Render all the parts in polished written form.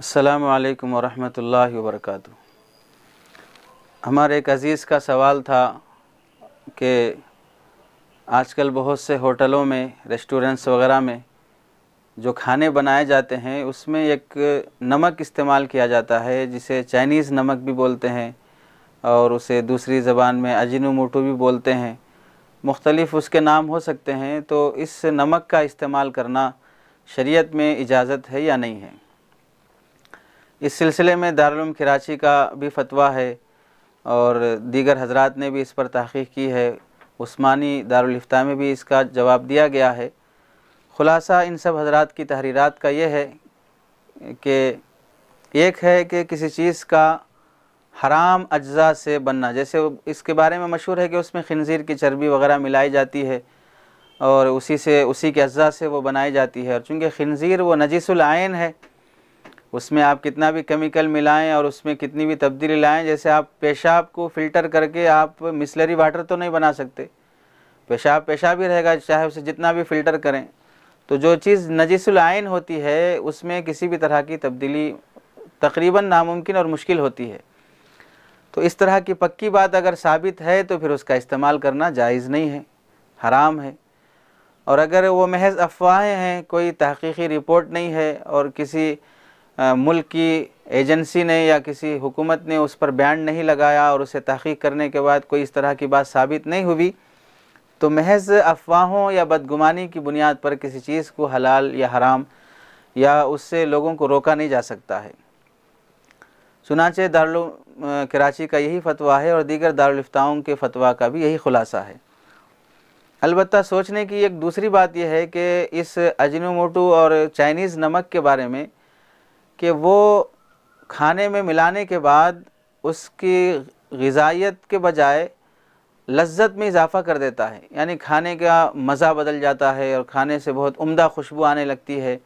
السلام علیکم ورحمۃ اللہ وبرکاتہ۔ ہمارے ایک عزیز کا سوال تھا کہ آج کل بہت سے ہوٹلوں میں، ریسٹورنٹس وغیرہ میں جو کھانے بنائے جاتے ہیں اس میں ایک نمک استعمال کیا جاتا ہے جسے چائنیز نمک بھی بولتے ہیں اور اسے دوسری زبان میں اجینوموٹو بھی بولتے ہیں، مختلف اس کے نام ہو سکتے ہیں۔ تو اس نمک کا استعمال کرنا شریعت میں اجازت ہے یا نہیں ہے؟ اس سلسلے میں دارالعلوم کراچی کا بھی فتویٰ ہے اور دیگر حضرات نے بھی اس پر تحقیق کی ہے، عثمانی دارالافتاء میں بھی اس کا جواب دیا گیا ہے۔ خلاصہ ان سب حضرات کی تحریرات کا یہ ہے کہ ایک ہے کہ کسی چیز کا حرام اجزاء سے بننا، جیسے اس کے بارے میں مشہور ہے کہ اس میں خنزیر کی چربی وغیرہ ملائی جاتی ہے اور اسی کے اجزاء سے وہ بنائی جاتی ہے، اور چونکہ خنزیر وہ نجس العین ہے، اس میں آپ کتنا بھی کیمیکل ملائیں اور اس میں کتنی بھی تبدیلی لائیں، جیسے آپ پیشاب کو فلٹر کر کے آپ مسلری واٹر تو نہیں بنا سکتے، پیشاب ہی رہے گا چاہے اسے جتنا بھی فلٹر کریں۔ تو جو چیز نجس العین ہوتی ہے اس میں کسی بھی طرح کی تبدیلی تقریباً ناممکن اور مشکل ہوتی ہے۔ تو اس طرح کی پکی بات اگر ثابت ہے تو پھر اس کا استعمال کرنا جائز نہیں ہے، حرام ہے۔ اور اگر وہ محض افواہیں ہیں، کوئی تحقیقی رپورٹ نہیں ہے اور کسی ملک کی ایجنسی نے یا کسی حکومت نے اس پر بین نہیں لگایا اور اسے تحقیق کرنے کے بعد کوئی اس طرح کی بات ثابت نہیں ہوئی، تو محض افواہوں یا بدگمانی کی بنیاد پر کسی چیز کو حلال یا حرام یا اس سے لوگوں کو روکا نہیں جا سکتا ہے۔ چنانچہ دارالعلوم کراچی کا یہی فتویٰ ہے اور دیگر دارالفتاؤں کے فتویٰ کا بھی یہی خلاصہ ہے۔ البتہ سوچنے کی ایک دوسری بات یہ ہے کہ اس اجینوموٹو اور چائنیز نمک کے بارے میں کہ وہ کھانے میں ملانے کے بعد اس کی غذائیت کے بجائے لذت میں اضافہ کر دیتا ہے، یعنی کھانے کا مزہ بدل جاتا ہے اور کھانے سے بہت عمدہ خوشبو آنے لگتی ہے۔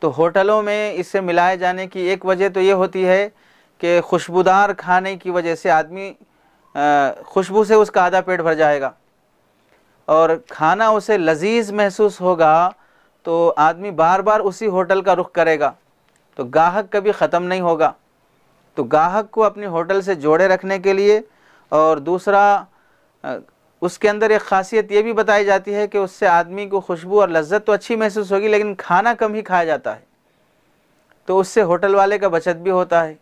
تو ہوٹلوں میں اس سے ملائے جانے کی ایک وجہ تو یہ ہوتی ہے کہ خوشبودار کھانے کی وجہ سے آدمی خوشبو سے اس کا آدھا پیٹ بھر جائے گا اور کھانا اسے لذیذ محسوس ہوگا تو آدمی بار بار اسی ہوٹل کا رخ کرے گا، تو گاہک کبھی ختم نہیں ہوگا۔ تو گاہک کو اپنے ہوٹل سے جوڑے رکھنے کے لیے، اور دوسرا اس کے اندر ایک خاصیت یہ بھی بتائی جاتی ہے کہ اس سے آدمی کو خوشبو اور لذت تو اچھی محسوس ہوگی لیکن کھانا کم ہی کھایا جاتا ہے، تو اس سے ہوٹل والے کا بچت بھی ہوتا ہے۔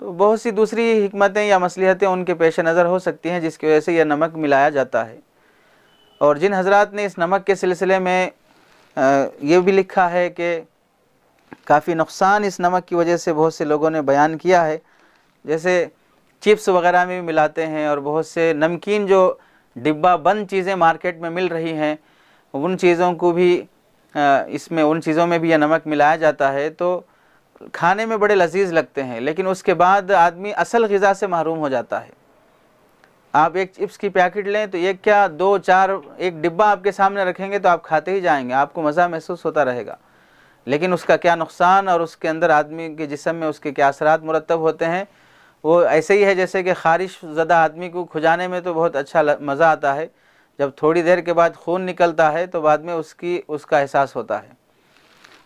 تو بہت سی دوسری حکمتیں یا مصلحتیں ان کے پیش نظر ہو سکتی ہیں جس کی وجہ سے یہ نمک ملایا جاتا ہے۔ اور جن حضرات نے اس نمک کے سلسلے میں یہ بھی لکھا ہے کہ کافی نقصان اس نمک کی وجہ سے بہت سے لوگوں نے بیان کیا ہے، جیسے چپس وغیرہ میں بھی ملاتے ہیں اور بہت سے نمکین جو ڈبہ بند چیزیں مارکیٹ میں مل رہی ہیں ان چیزوں کو بھی ان چیزوں میں بھی یہ نمک ملایا جاتا ہے، تو کھانے میں بڑے لذیذ لگتے ہیں لیکن اس کے بعد آدمی اصل غذا سے محروم ہو جاتا ہے۔ آپ ایک چپس کی پیکٹ لیں تو ایک کیا دو چار ایک ڈبہ آپ کے سامنے رکھیں گے تو آپ کھاتے ہی جائیں گے، آپ کو مزہ محسوس ہوتا رہے گا، لیکن اس کا کیا نقصان اور اس کے اندر آدمی کے جسم میں اس کے کیا اثرات مرتب ہوتے ہیں وہ ایسے ہی ہے جیسے کہ خارش زدہ آدمی کو کھجانے میں تو بہت اچھا مزہ آتا ہے، جب تھوڑی دیر کے بعد خون نکلتا ہے تو بعد میں اس کا احساس ہوتا ہے۔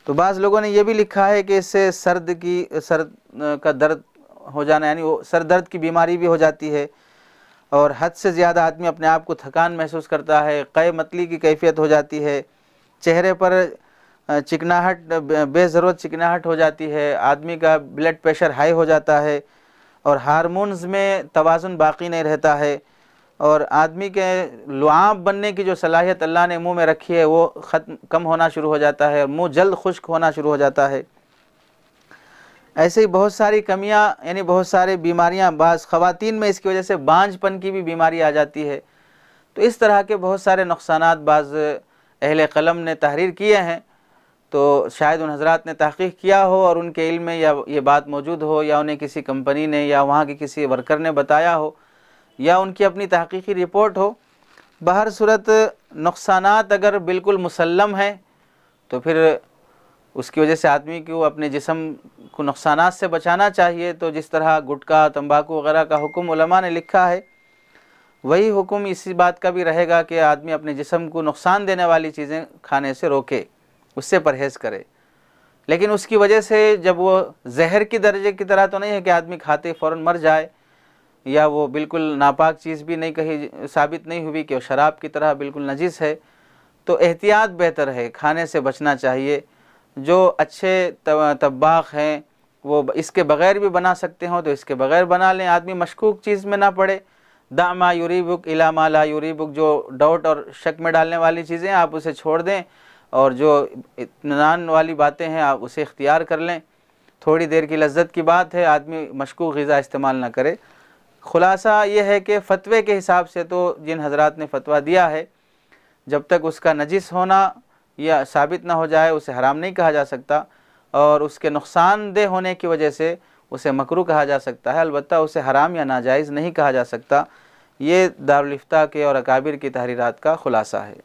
تو بعض لوگوں نے یہ بھی لکھا ہے کہ اس سے سر کا درد ہو جانا، یعنی وہ سر درد کی بیماری بھی ہو جاتی ہے، اور حد سے زیادہ آدمی اپنے آپ کو تھکان محسوس کرتا ہے، قے متلی کی کیفیت ہو جاتی ہے، چہرے پر چکناہٹ بے ضرورت چکناہٹ ہو جاتی ہے، آدمی کا بلڈ پریشر ہائی ہو جاتا ہے اور ہارمونز میں توازن باقی نہیں رہتا ہے، اور آدمی کے لعاب بننے کی جو صلاحیت اللہ نے منہ میں رکھی ہے وہ کم ہونا شروع ہو جاتا ہے اور منہ جلد خشک ہونا شروع ہو جاتا ہے۔ ایسے ہی بہت ساری کمیاں، یعنی بہت ساری بیماریاں، بعض خواتین میں اس کی وجہ سے بانجھ پن کی بھی بیماری آ جاتی ہے۔ تو اس طرح کے بہت سارے نقصانات بعض اہل قلم نے تحریر کیے ہیں، تو شاید ان حضرات نے تحقیق کیا ہو اور ان کے علم میں یا یہ بات موجود ہو یا انہیں کسی کمپنی نے یا وہاں کے کسی ورکر نے بتایا ہو یا ان کی اپنی تحقیقی رپورٹ ہو۔ بہر صورت نقصانات اگر بالکل مسلم ہیں تو پھر اس کی وجہ سے آدمی کو اپنے جسم کو نقصانات سے بچانا چاہیے۔ تو جس طرح گٹکا، تمباکو وغیرہ کا حکم علماء نے لکھا ہے، وہی حکم اسی بات کا بھی رہے گا کہ آدمی اپنے جسم کو نقصان دینے والی چیزیں کھانے سے روکے، اس سے پرہیز کرے۔ لیکن اس کی وجہ سے جب وہ زہر کی درجے کی طرح تو نہیں ہے کہ آدمی کھاتے فوراً مر جائے، یا وہ بالکل ناپاک چیز بھی نہیں کہی ثابت نہیں ہوئی کہ وہ شراب کی طرح بالکل نجس ہے، تو احتیاط بہتر ہے، کھانے سے بچنا چاہیے۔ جو اچھے طباخ ہیں وہ اس کے بغیر بھی بنا سکتے ہوں تو اس کے بغیر بنا لیں، آدمی مشکوک چیز میں نہ پڑے۔ دع ما یریبک الی ما لا یریبک، جو ڈاؤٹ اور شک میں ڈالنے والی چیزیں آپ اسے چھوڑ دیں، اور جو اطمینان والی باتیں ہیں آپ اسے اختیار کر لیں۔ تھوڑی دیر کی لذت کی بات ہے، آدمی مشکوک غذا استعمال نہ کرے۔ خلاصہ یہ ہے کہ فتوے کے حساب سے تو جن حضرات نے فتویٰ دیا ہے، جب تک اس کا نجس ہونا یا ثابت نہ ہو جائے اسے حرام نہیں کہا جا سکتا، اور اس کے نقصان دہ ہونے کی وجہ سے اسے مکروہ کہا جا سکتا ہے، البتہ اسے حرام یا ناجائز نہیں کہا جا سکتا۔ یہ دارالافتاء کے اور اکابر کی تحریرات کا خلاصہ ہے۔